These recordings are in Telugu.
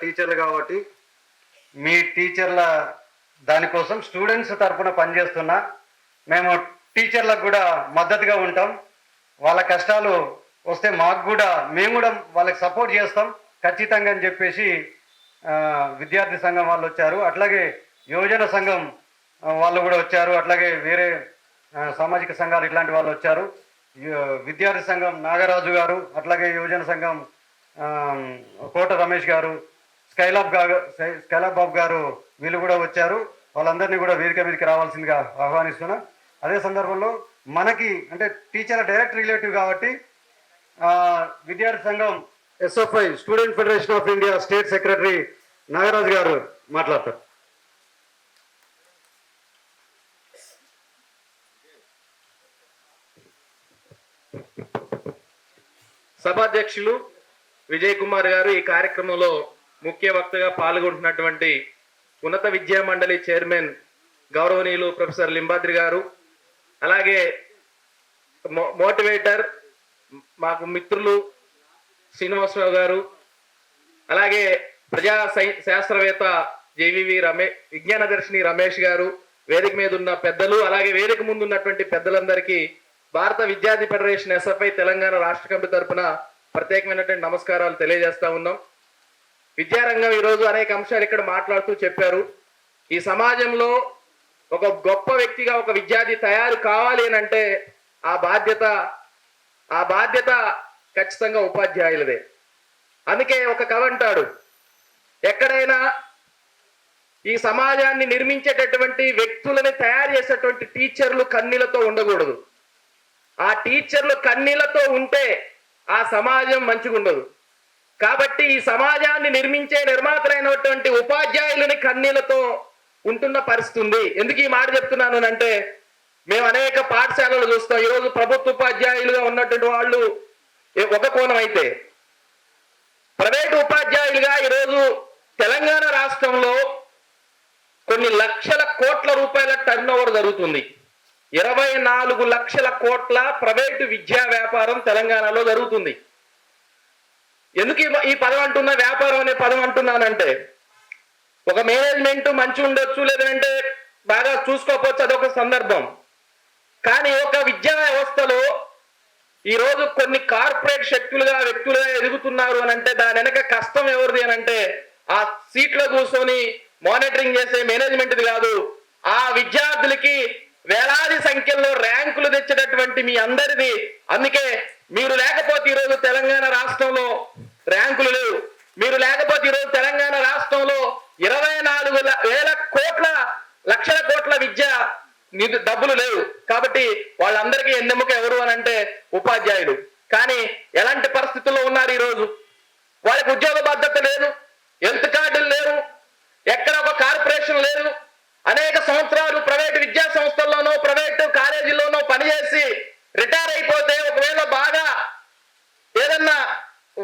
టీచర్లు కాబట్టి మీ టీచర్ల దానికోసం స్టూడెంట్స్ తరఫున పనిచేస్తున్నా. మేము టీచర్లకు కూడా మద్దతుగా ఉంటాం. వాళ్ళ కష్టాలు వస్తే మాకు కూడా మేము కూడా వాళ్ళకి సపోర్ట్ చేస్తాం ఖచ్చితంగా అని చెప్పేసి విద్యార్థి సంఘం వాళ్ళు వచ్చారు. అట్లాగే యువజన సంఘం వాళ్ళు కూడా వచ్చారు. అట్లాగే వేరే సామాజిక సంఘాలు ఇట్లాంటి వాళ్ళు వచ్చారు. విద్యార్థి సంఘం నాగరాజు గారు, అట్లాగే యువజన సంఘం కోట రమేష్ గారు, స్కైలాబ్ బాబు గారు వీళ్ళు కూడా వచ్చారు. వాళ్ళందరినీ కూడా వేదిక మీదకి రావాల్సిందిగా ఆహ్వానిస్తున్నా. అదే సందర్భంలో మనకి అంటే టీచర్ డైరెక్ట్ రిలేటివ్ కాబట్టి విద్యార్థి సంఘం SFI student federation of India state secretary Nagaraju గారు మాట్లాడతారు. సభాధ్యక్షులు విజయ్ కుమార్ గారు, ఈ కార్యక్రమంలో ముఖ్య వక్తగా పాల్గొంటున్నటువంటి ఉన్నత విద్యా మండలి చైర్మన్ గౌరవనీయులు ప్రొఫెసర్ లింబాద్రి గారు, అలాగే మోటివేటర్ మాకు మిత్రులు శ్రీనివాసరావు గారు, అలాగే ప్రజా శాస్త్రవేత్త జేవివి విజ్ఞాన దర్శిని రమేష్ గారు, వేదిక మీద ఉన్న పెద్దలు, అలాగే వేదిక ముందు ఉన్నటువంటి పెద్దలందరికీ భారత విద్యార్థి ఫెడరేషన్ ఎస్ఎఫ్ఐ తెలంగాణ రాష్ట్ర కమిటీ తరఫున ప్రత్యేకమైనటువంటి నమస్కారాలు తెలియజేస్తా ఉన్నాం. విద్యారంగం ఈరోజు అనేక అంశాలు ఇక్కడ మాట్లాడుతూ చెప్పారు. ఈ సమాజంలో ఒక గొప్ప వ్యక్తిగా ఒక విద్యార్థి తయారు కావాలి అని అంటే ఆ బాధ్యత ఖచ్చితంగా ఉపాధ్యాయులదే. అందుకే ఒక కవి అంటాడు, ఎక్కడైనా ఈ సమాజాన్ని నిర్మించేటటువంటి వ్యక్తులని తయారు చేసేటువంటి టీచర్లు కన్నీళ్లతో ఉండకూడదు. ఆ టీచర్లు కన్నీళ్లతో ఉంటే ఆ సమాజం మంచిగా ఉండదు. కాబట్టి ఈ సమాజాన్ని నిర్మించే నిర్మాతలైనటువంటి ఉపాధ్యాయులని కన్నీళ్లతో ఉంటున్న పరిస్థితి ఉంది. ఎందుకు ఈ మాట చెప్తున్నాను అంటే, మేము అనేక పాఠశాలలు చూస్తాం. ఈరోజు ప్రభుత్వ ఉపాధ్యాయులుగా ఉన్నటువంటి వాళ్ళు ఒక కోణం అయితే, ప్రైవేటు ఉపాధ్యాయులుగా ఈరోజు తెలంగాణ రాష్ట్రంలో కొన్ని లక్షల కోట్ల రూపాయల టర్న్ ఓవర్ జరుగుతుంది. 24 లక్షల కోట్ల ప్రైవేటు విద్యా వ్యాపారం తెలంగాణలో జరుగుతుంది. ఎందుకు ఈ పదం అంటున్నా, వ్యాపారం అనే పదం అంటున్నానంటే, ఒక మేనేజ్మెంట్ మంచి ఉండొచ్చు, లేదంటే బాగా చూసుకోకపోవచ్చు, అదొక సందర్భం. కానీ ఒక విద్యా వ్యవస్థలో ఈరోజు కొన్ని కార్పొరేట్ వ్యక్తులుగా ఎదుగుతున్నారు అని అంటే దాని వెనక కష్టం ఎవరిది అని అంటే ఆ సీట్లో కూర్చొని మానిటరింగ్ చేసే మేనేజ్మెంట్ది కాదు, ఆ విద్యార్థులకి వేలాది సంఖ్యలో ర్యాంకులు తెచ్చేటటువంటి మీ అందరిది. అందుకే మీరు లేకపోతే ఈరోజు తెలంగాణ రాష్ట్రంలో ర్యాంకులు లేవు. మీరు లేకపోతే ఈరోజు తెలంగాణ రాష్ట్రంలో 24,000 లక్షల కోట్ల విద్య డబ్బులు లేవు. కాబట్టి వాళ్ళందరికీ ఎన్నెముక ఎవరు అని అంటే ఉపాధ్యాయులు. కానీ ఎలాంటి పరిస్థితుల్లో ఉన్నారు ఈరోజు? వాళ్ళకి ఉద్యోగ భద్రత లేదు, హెల్త్ కార్డులు లేవు, ఎక్కడ ఒక కార్పొరేషన్ లేదు. అనేక సంవత్సరాలు ప్రైవేటు విద్యా సంస్థల్లోనో ప్రైవేటు కాలేజీల్లోనో పనిచేసి రిటైర్ అయిపోతే, ఒకవేళ బాగా ఏదన్నా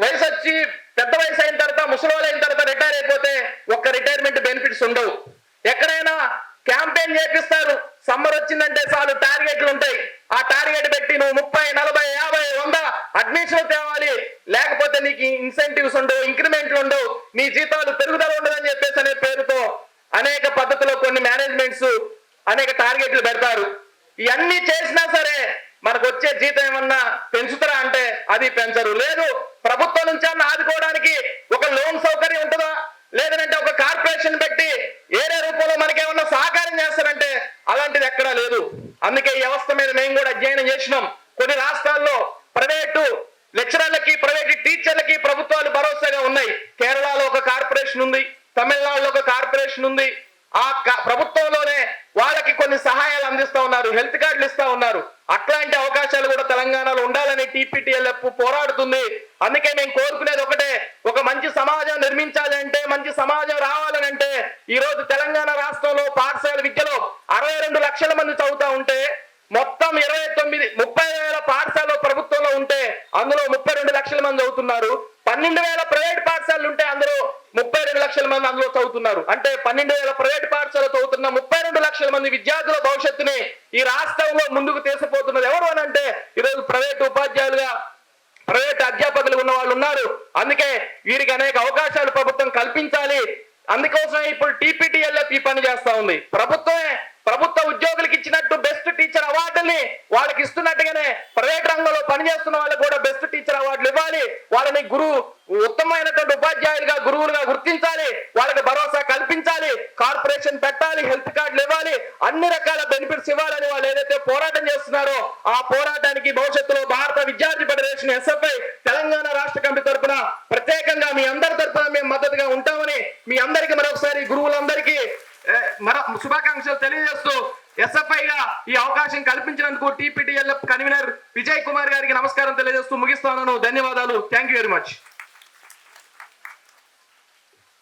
వయసు వచ్చి పెద్ద వయసు అయిన తర్వాత, ముసలి అయిన తర్వాత రిటైర్ అయిపోతే ఒక్క రిటైర్మెంట్ బెనిఫిట్స్ ఉండవు. ఎక్కడైనా క్యాంపెయిన్ చేపిస్తారు, సమ్మర్ వచ్చిందంటే చాలు టార్గెట్లు ఉంటాయి. ఆ టార్గెట్ పెట్టి నువ్వు 30, 40, 50, 100 అడ్మిషన్ తేవాలి, లేకపోతే నీకు ఇన్సెంటివ్స్ ఉండవు, ఇంక్రిమెంట్లు ఉండవు, నీ జీతాలు పెరుగుదల ఉండదని చెప్పేసి అనే పేరుతో అనేక పద్ధతిలో కొన్ని మేనేజ్మెంట్స్ అనేక టార్గెట్లు పెడతారు. ఇవన్నీ చేసినా సరే మనకు వచ్చే జీతం ఏమన్నా పెంచుతారా అంటే అది పెంచరు. లేదు, ప్రభుత్వం నుంచి అన్న ఆదుకోవడానికి ఒక లోన్ సౌకర్యం ఉంటుందా, లేదంటే ఒక కార్పొరేషన్ పెట్టి ఏరే రూపంలో మనకేమన్నా సహకారం చేస్తారంటే అలాంటిది ఎక్కడా లేదు. అందుకే ఈ వ్యవస్థ మీద మేము కూడా అధ్యయనం చేసినాం. కొన్ని రాష్ట్రాల్లో ప్రైవేటు లెక్చరర్లకి, ప్రైవేటు టీచర్లకి ప్రభుత్వాలు భరోసాగా ఉన్నాయి. కేరళలో ఒక కార్పొరేషన్ ఉంది, తమిళనాడులో ఒక కార్పొరేషన్ ఉంది. ఆ ప్రభుత్వంలోనే వాళ్ళకి కొన్ని సహాయాలు అందిస్తా ఉన్నారు, హెల్త్ కార్డులు ఇస్తా ఉన్నారు. అట్లాంటి అవకాశాలు కూడా తెలంగాణలో ఉండాలని టీపీటీఎల్ఎఫ్ పోరాడుతుంది. అందుకే మేము కోరుకునేది ఒకటే, ఒక మంచి సమాజం నిర్మించాలంటే, మంచి సమాజం రావాలనంటే ఈ రోజు తెలంగాణ రాష్ట్రంలో పాఠశాల విద్యలో 62 లక్షల మంది చదువుతా ఉంటే, మొత్తం 30,000 పాఠశాలలో ప్రభుత్వంలో ఉంటే అందులో 32 లక్షల మంది చదువుతున్నారు. 12,000 ప్రైవేట్ పాఠశాలలు ఉంటే అందులో 32 లక్షల మంది అందులో చదువుతున్నారు. అంటే 12,000 ప్రైవేట్ పాఠశాల చదువుతున్న 32 లక్షల మంది విద్యార్థుల భవిష్యత్తుని ఈ రాష్ట్రంలో ముందుకు తీసుకుపోతున్నది ఎవరు అని అంటే ఈరోజు ప్రైవేట్ ఉపాధ్యాయులుగా ప్రైవేట్ అధ్యాపకులు ఉన్న వాళ్ళు ఉన్నారు. అందుకే వీరికి అనేక అవకాశాలు ప్రభుత్వం కల్పించాలి. అందుకోసమే ఇప్పుడు టీపీటీఎల్ఎఫ్ ఈ పని చేస్తా ఉంది. ప్రభుత్వ ఉద్యోగులకు ఇచ్చినట్టు బెస్ట్ టీచర్ అవార్డుని వాళ్ళకి ఇస్తున్నట్టుగానే ప్రైవేట్ రంగంలో పనిచేస్తున్న వాళ్ళకి కూడా బెస్ట్ టీచర్ అవార్డులు ఇవ్వాలి. వాళ్ళని ఉత్తమమైనటువంటి ఉపాధ్యాయులుగా, గురువులుగా గుర్తించాలి. వాళ్ళకి భరోసా కల్పించాలి. కార్పొరేషన్ పెట్టాలి, హెల్త్ కార్డులు ఇవ్వాలి, అన్ని రకాల బెనిఫిట్స్ ఇవ్వాలని వాళ్ళు ఏదైతే పోరాటం చేస్తున్నారో ఆ పోరాటానికి భవిష్యత్తులో భారత విద్యార్థి ఫెడరేషన్ ఎస్ఎఫ్ఐ తెలంగాణ రాష్ట్ర కమిటీ తరఫున ప్రత్యేకంగా మీ అందరి తరఫున మేము మద్దతుగా ఉంటామని మీ అందరికీ మరొకసారి గురువులందరికీ శుభాకాంక్షలు తెలియజేస్తూ ఎస్ఎఫ్ఐగా ఈ అవకాశం కల్పించినందుకు టీపీటీఎల్ఎఫ్ కన్వీనర్ విజయ్ కుమార్ గారికి నమస్కారం తెలియజేస్తూ ముగిస్తాను. ధన్యవాదాలు. Thank you very much.